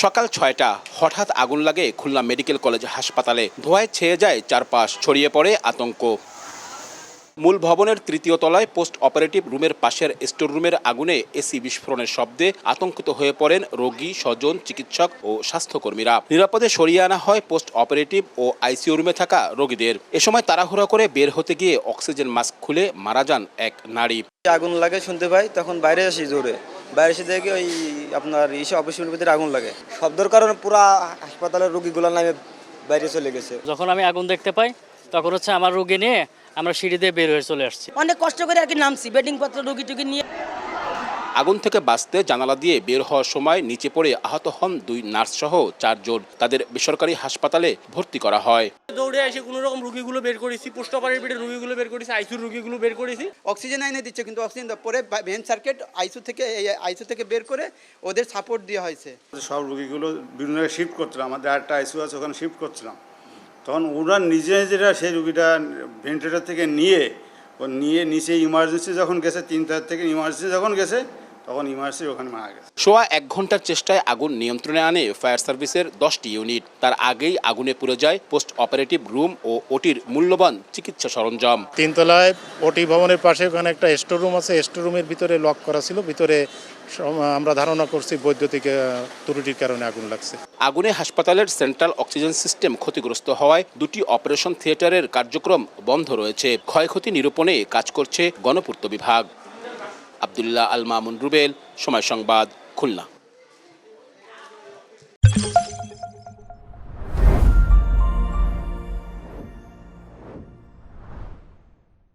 সকাল ৬টা হঠাৎ আগুন লাগে খুলনা মেডিকেল কলেজ হাসপাতালে। ধোঁয়ায় ছেয়ে যায় চারপাশ, ছড়িয়ে পড়ে আতঙ্ক। মূল ভবনের তৃতীয় তলায় পোস্ট অপারেটিভ রুমের পাশের স্টোর রুমের আগুনে এসি বিস্ফোরণের শব্দে আতঙ্কিত হয়ে পড়েন রোগী, স্বজন, চিকিৎসক ও স্বাস্থ্যকর্মীরা। নিরাপদে সরিয়ে আনা হয় পোস্ট অপারেটিভ ও আইসিইউ রুমে থাকা রোগীদের। এ সময় তাড়াহুড়া করে বের হতে গিয়ে অক্সিজেন মাস্ক খুলে মারা যান এক নারী। আগুন লাগে শুনতে পাই, তখন বাইরে আসি জোরে। বাইরে এসে দেখি ওই আপনার অফিসের ভিতরে আগুন লাগে। শব্দের কারণে পুরো হাসপাতালের রোগীগুলো নামে বাইরে চলে গেছে। যখন আমি আগুন দেখতে পাই তখন আমার রোগী নিয়ে আমরা সিঁড়ি দিয়ে বের হয়ে চলে আসছি। অনেক কষ্ট করে নামছি, বেডিং পত্র রোগী টুগী নিয়ে। আগুন থেকে বাঁচতে জানালা দিয়ে বের হওয়ার সময় নিচে পড়ে আহত হন 2 নার্স সহ 4 জন। তাদের বেসরকারি হাসপাতালে ভর্তি করা হয়। দৌড়ে এসে কোনো রকম রোগীগুলো বের করেছি, পোস্ট অপারেটিভের রোগীগুলো বের করেছি, আইসিইউর রোগীগুলো বের করেছি। অক্সিজেন এনে দিচ্ছে, কিন্তু অক্সিজেন পরে ভেন সার্কিট আইসিইউ থেকে বের করে ওদের সাপোর্ট দেওয়া হয়েছে। সব রোগীগুলো বিভিন্ন জায়গায় শিফট করছিলাম, আমাদের একটা আইসিইউ আছে ওখানে শিফট করছিলাম। তখন ওরা নিজেরা সেই রোগীটা ভেন্টিলেটর থেকে নিয়ে নিচে ইমার্জেন্সি যখন গেছে, 3 তারিখ থেকে ইমার্জেন্সি যখন গেছে তখন ইমার্জেন্সি ওখানে মারা গেছে। সোয়া 1 ঘন্টার চেষ্টায় আগুন নিয়ন্ত্রণে আনে ফায়ার সার্ভিসের 10টি ইউনিট। তার আগেই আগুনে পুড়ে যায় পোস্ট অপারেটিভ রুম ও ওটির মূল্যবান চিকিৎসা সরঞ্জাম। 3 তলায় ওটি ভবনের পাশে ওখানে একটা স্টোর রুম আছে। স্টোর রুমের ভিতরে লক করা ছিল। ভিতরে আমরা ধারণা করছি বৈদ্যুতিক ত্রুটির কারণে আগুন লাগছে। আগুনে হাসপাতালের সেন্ট্রাল অক্সিজেন সিস্টেম ক্ষতিগ্রস্ত হওয়ায় 2টি অপারেশন থিয়েটারের কার্যক্রম বন্ধ রয়েছে। ক্ষয়ক্ষতি নিরূপণে কাজ করছে গণপূর্ত বিভাগ। আব্দুল্লাহ আল মামুন রুবেল, সময় সংবাদ, খুলনা।